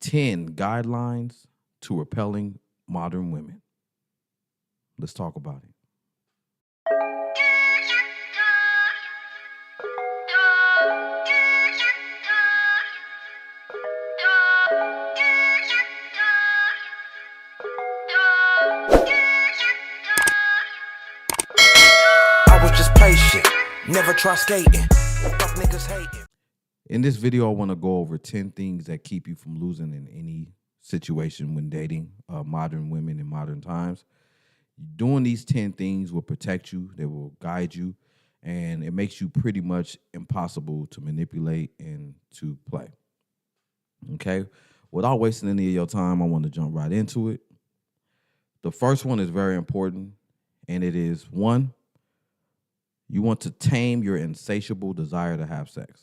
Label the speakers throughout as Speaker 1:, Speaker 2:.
Speaker 1: 10 guidelines to repelling modern women. Let's talk about it.
Speaker 2: I was just patient, never try skating. Fuck niggas hating.
Speaker 1: In this video, I want to go over 10 things that keep you from losing in any situation when dating modern women in modern times. Doing these 10 things will protect you, they will guide you, and it makes you pretty much impossible to manipulate and to play. Okay? Without wasting any of your time, I want to jump right into it. The first one is very important, and it is one, you want to tame your insatiable desire to have sex.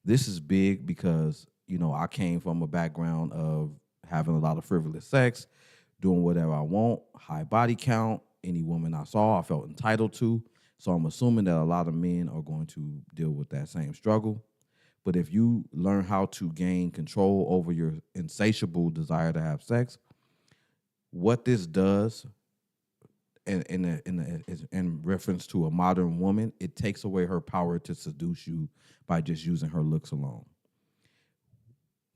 Speaker 1: This is big because, I came from a background of having a lot of frivolous sex, doing whatever I want, high body count. Any woman I saw, I felt entitled to. So I'm assuming that a lot of men are going to deal with that same struggle. But if you learn how to gain control over your insatiable desire to have sex, what this does, in reference to a modern woman, it takes away her power to seduce you by just using her looks alone.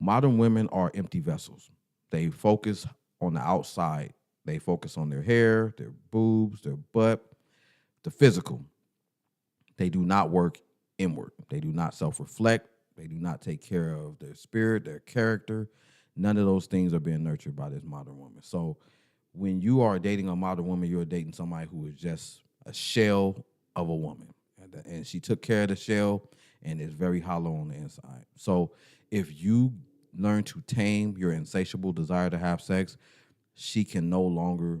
Speaker 1: Modern women are empty vessels. They focus on the outside. They focus on their hair, their boobs, their butt, the physical. They do not work inward. They do not self-reflect. They do not take care of their spirit, their character. None of those things are being nurtured by this modern woman. So when you are dating a modern woman, you're dating somebody who is just a shell of a woman. And she took care of the shell and is very hollow on the inside. So if you learn to tame your insatiable desire to have sex, she can no longer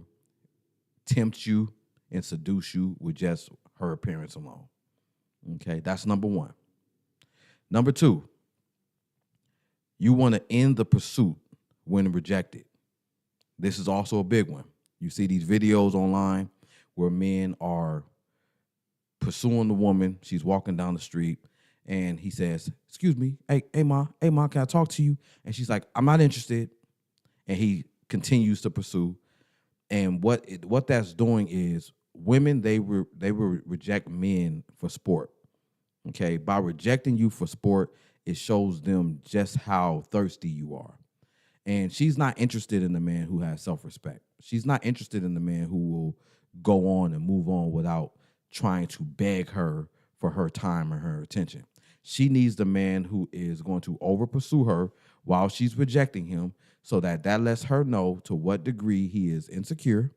Speaker 1: tempt you and seduce you with just her appearance alone. Okay, that's number one. Number two, you want to end the pursuit when rejected. This is also a big one. You see these videos online where men are pursuing the woman. She's walking down the street, and he says, "Excuse me, hey, ma, can I talk to you?" And she's like, "I'm not interested." And he continues to pursue. And what that's doing is women, they will reject men for sport. Okay, by rejecting you for sport, it shows them just how thirsty you are. And she's not interested in the man who has self-respect. She's not interested in the man who will go on and move on without trying to beg her for her time or her attention. She needs the man who is going to over-pursue her while she's rejecting him, so that lets her know to what degree he is insecure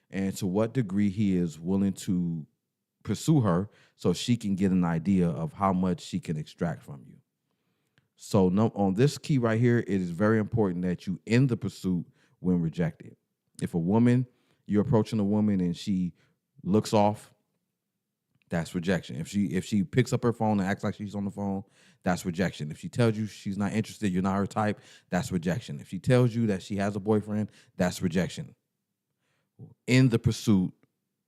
Speaker 1: and to what degree he is willing to pursue her, so she can get an idea of how much she can extract from you. So on this key right here, it is very important that you end the pursuit when rejected. If you're approaching a woman and she looks off, that's rejection. If she picks up her phone and acts like she's on the phone, that's rejection. If she tells you she's not interested, you're not her type, that's rejection. If she tells you that she has a boyfriend, that's rejection. End the pursuit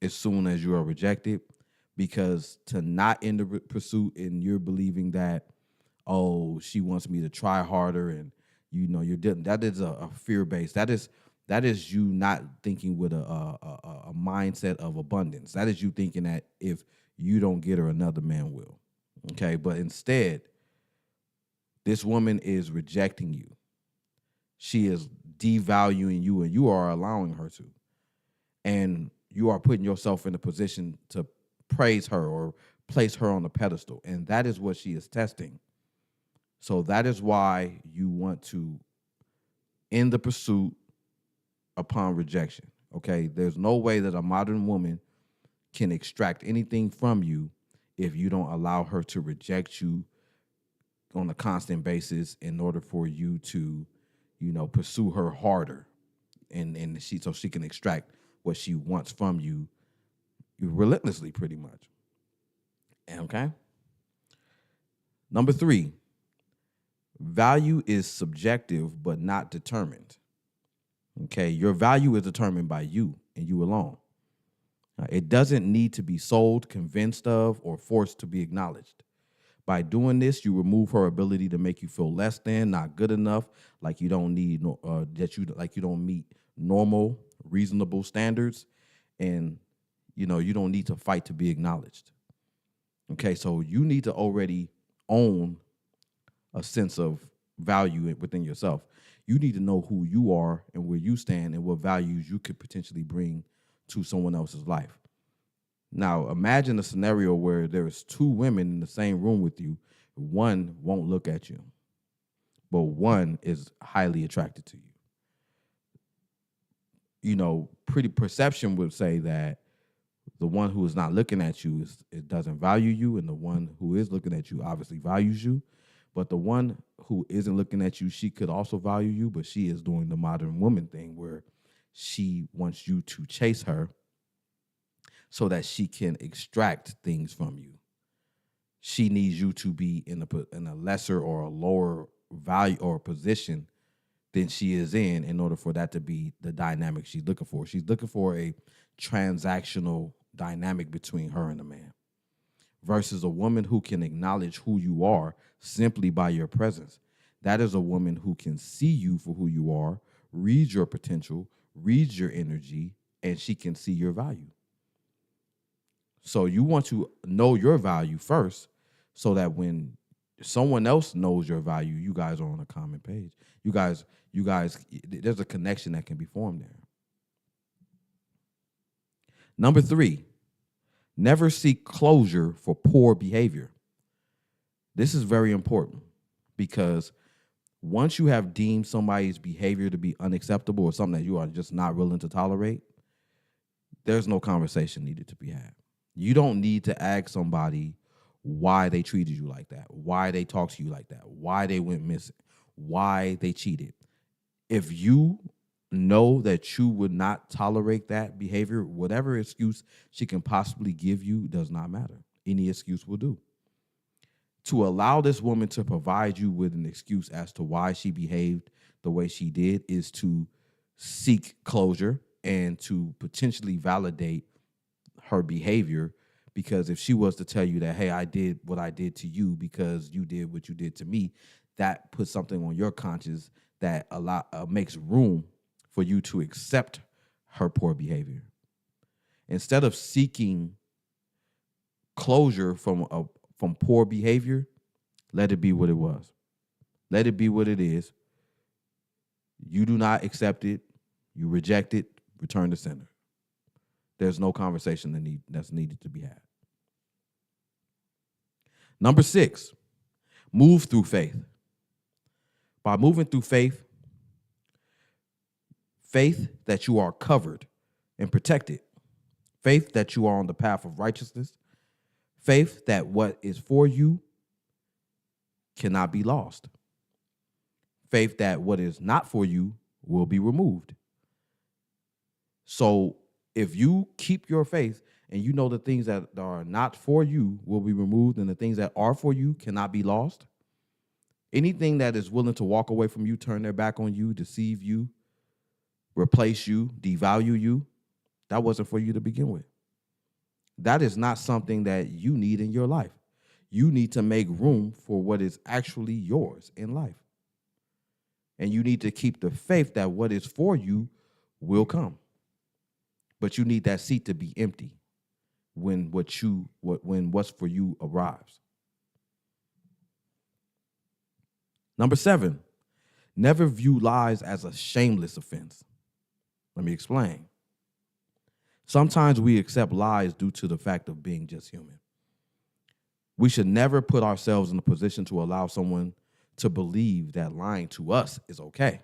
Speaker 1: as soon as you are rejected, because to not end the pursuit and you're believing that, oh, she wants me to try harder, and that is a fear-based. That is you not thinking with a mindset of abundance. That is you thinking that if you don't get her, another man will. Okay, but instead, this woman is rejecting you. She is devaluing you, and you are allowing her to. And you are putting yourself in a position to praise her or place her on a pedestal, and that is what she is testing. So that is why you want to end the pursuit upon rejection, okay? There's no way that a modern woman can extract anything from you if you don't allow her to reject you on a constant basis in order for you to, pursue her harder, and so she can extract what she wants from you relentlessly, pretty much. Okay? Number 3, value is subjective but not determined. Okay, your value is determined by you and you alone. It doesn't need to be sold, convinced of, or forced to be acknowledged. By doing this, you remove her ability to make you feel less than, not good enough, like you don't need you don't meet normal, reasonable standards, and you don't need to fight to be acknowledged. Okay, so you need to already own a sense of value within yourself. You need to know who you are and where you stand and what values you could potentially bring to someone else's life. Now, imagine a scenario where there's two women in the same room with you. One won't look at you, but one is highly attracted to you. Pretty perception would say that the one who is not looking at you it doesn't value you, and the one who is looking at you obviously values you. But the one who isn't looking at you, she could also value you, but she is doing the modern woman thing where she wants you to chase her so that she can extract things from you. She needs you to be in a lesser or a lower value or position than she is in order for that to be the dynamic she's looking for. She's looking for a transactional dynamic between her and the man versus a woman who can acknowledge who you are simply by your presence. That is a woman who can see you for who you are, read your potential, read your energy, and she can see your value. So you want to know your value first so that when someone else knows your value, you guys are on a common page. You guys, there's a connection that can be formed there. Number 3, never seek closure for poor behavior. This is very important because once you have deemed somebody's behavior to be unacceptable or something that you are just not willing to tolerate, there's no conversation needed to be had. You don't need to ask somebody why they treated you like that, why they talked to you like that, why they went missing, why they cheated. If you know that you would not tolerate that behavior, whatever excuse she can possibly give you does not matter. Any excuse will do. To allow this woman to provide you with an excuse as to why she behaved the way she did is to seek closure and to potentially validate her behavior, because if she was to tell you that, hey, I did what I did to you because you did what you did to me, that puts something on your conscience that makes room for you to accept her poor behavior. Instead of seeking closure from poor behavior, let it be what it was. Let it be what it is. You do not accept it. You reject it. Return to sender. There's no conversation that's needed to be had. Number 6, move through faith. By moving through faith that you are covered and protected, faith that you are on the path of righteousness, faith that what is for you cannot be lost, faith that what is not for you will be removed. So if you keep your faith and you know the things that are not for you will be removed and the things that are for you cannot be lost, anything that is willing to walk away from you, turn their back on you, deceive you, replace you, devalue you, that wasn't for you to begin with. That is not something that you need in your life. You need to make room for what is actually yours in life. And you need to keep the faith that what is for you will come. But you need that seat to be empty when what's for you arrives. Number 7, never view lies as a shameless offense. Let me explain. Sometimes we accept lies due to the fact of being just human. We should never put ourselves in a position to allow someone to believe that lying to us is okay,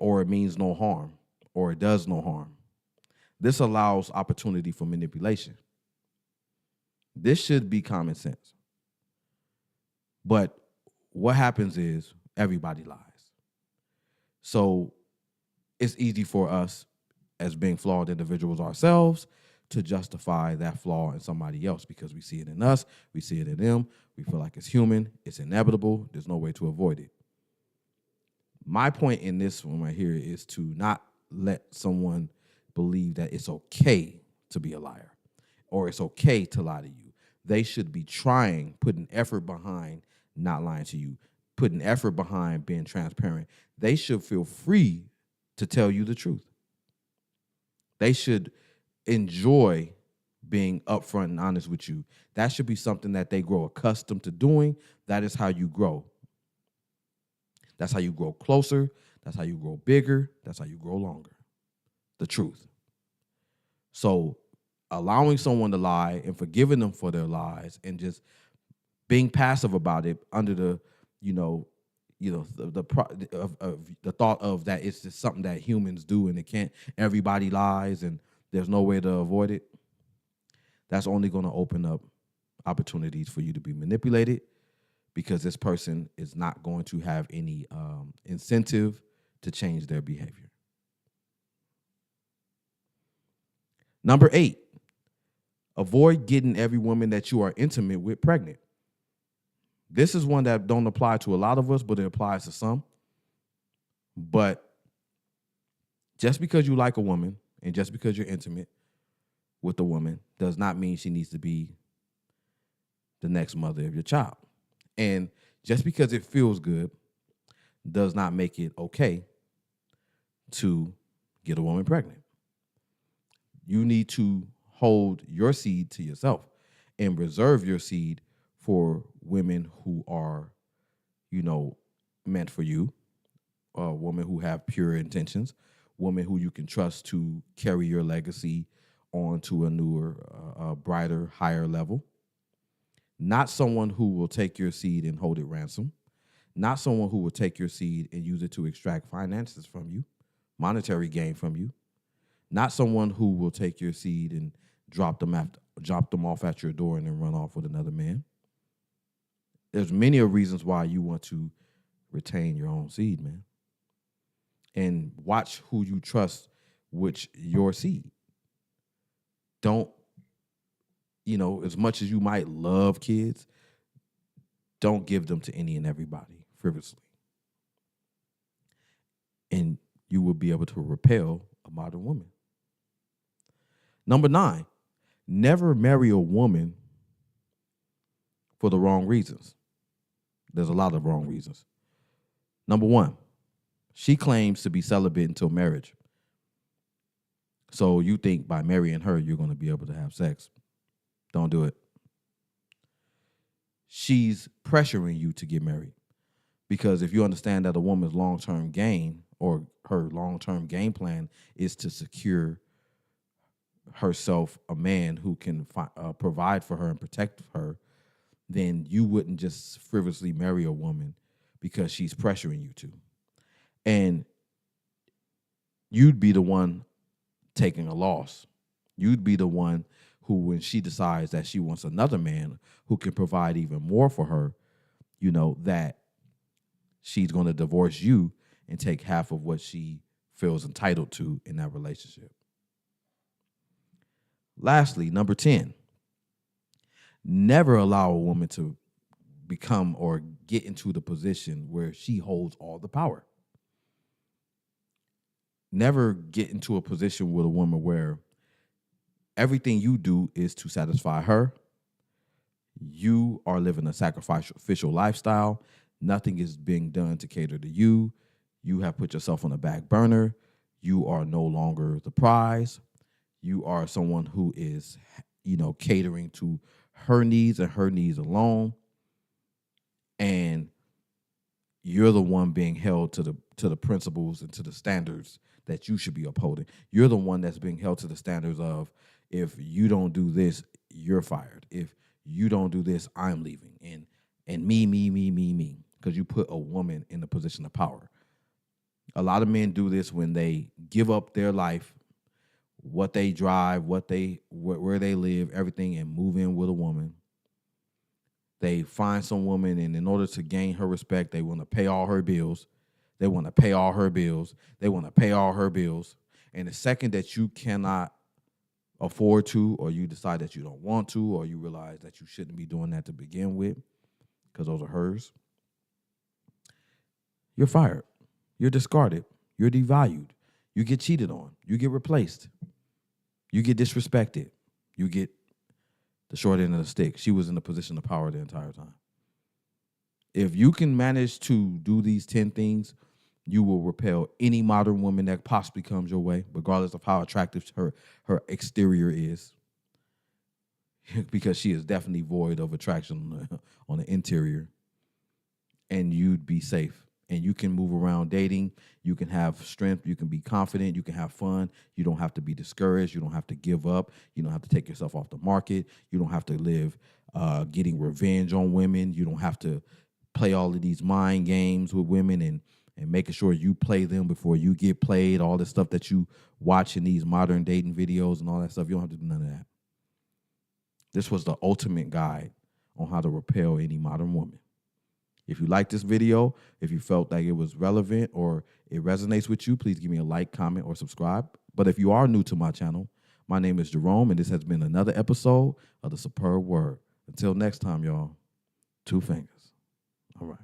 Speaker 1: or it means no harm, or it does no harm. This allows opportunity for manipulation. This should be common sense. But what happens is everybody lies. So it's easy for us as being flawed individuals ourselves to justify that flaw in somebody else because we see it in us, we see it in them, we feel like it's human, it's inevitable, there's no way to avoid it. My point in this one right here is to not let someone believe that it's okay to be a liar or it's okay to lie to you. they should be putting effort behind not lying to you, putting effort behind being transparent. They should feel free to tell you the truth. They should enjoy being upfront and honest with you. That should be something that they grow accustomed to doing. That is how you grow. That's how you grow closer. That's how you grow bigger. That's how you grow longer. The truth. So allowing someone to lie and forgiving them for their lies and just being passive about it under the, the thought of that it's just something that humans do and it can't, everybody lies and there's no way to avoid it. That's only going to open up opportunities for you to be manipulated, because this person is not going to have any incentive to change their behavior. Number 8, avoid getting every woman that you are intimate with pregnant. This is one that don't apply to a lot of us, but it applies to some. But just because you like a woman and just because you're intimate with a woman does not mean she needs to be the next mother of your child. And just because it feels good does not make it okay to get a woman pregnant. You need to hold your seed to yourself and reserve your seed for women who are, meant for you, women who have pure intentions, women who you can trust to carry your legacy on to a newer, brighter, higher level. Not someone who will take your seed and hold it ransom. Not someone who will take your seed and use it to extract finances from you, monetary gain from you. Not someone who will take your seed and drop them off at your door and then run off with another man. There's many reasons why you want to retain your own seed, man. And watch who you trust with your seed. Don't, as much as you might love kids, don't give them to any and everybody frivolously. And you will be able to repel a modern woman. Number 9, never marry a woman for the wrong reasons. There's a lot of wrong reasons. Number 1, she claims to be celibate until marriage. So you think by marrying her, you're going to be able to have sex. Don't do it. She's pressuring you to get married. Because if you understand that a woman's long-term gain or her long-term game plan is to secure herself a man who can provide for her and protect her, then you wouldn't just frivolously marry a woman because she's pressuring you to. And you'd be the one taking a loss. You'd be the one who, when she decides that she wants another man who can provide even more for her, that she's going to divorce you and take half of what she feels entitled to in that relationship. Lastly, number 10, never allow a woman to become or get into the position where she holds all the power. Never get into a position with a woman where everything you do is to satisfy her. You are living a sacrificial lifestyle. Nothing is being done to cater to you. You have put yourself on the back burner. You are no longer the prize. You are someone who is, catering to her needs and her needs alone. And you're the one being held to the principles and to the standards that you should be upholding. You're the one that's being held to the standards of, if you don't do this, you're fired. If you don't do this, I'm leaving. And me. Because you put a woman in a position of power. A lot of men do this when they give up their life, what they drive, where they live, everything, and move in with a woman. They find some woman, and in order to gain her respect, they want to pay all her bills. They want to pay all her bills. They want to pay all her bills. And the second that you cannot afford to, or you decide that you don't want to, or you realize that you shouldn't be doing that to begin with, because those are hers, you're fired. You're discarded. You're devalued. You get cheated on. You get replaced. You get disrespected. You get the short end of the stick. She was in a position of power the entire time. If you can manage to do these 10 things, you will repel any modern woman that possibly comes your way, regardless of how attractive her exterior is, because she is definitely void of attraction on the interior, and you'd be safe. And you can move around dating. You can have strength. You can be confident. You can have fun. You don't have to be discouraged. You don't have to give up. You don't have to take yourself off the market. You don't have to live getting revenge on women. You don't have to play all of these mind games with women and making sure you play them before you get played. All the stuff that you watch in these modern dating videos and all that stuff. You don't have to do none of that. This was the ultimate guide on how to repel any modern woman. If you like this video, if you felt like it was relevant or it resonates with you, please give me a like, comment, or subscribe. But if you are new to my channel, my name is Jerome, and this has been another episode of The Superb Word. Until next time, y'all, 2 fingers. All right.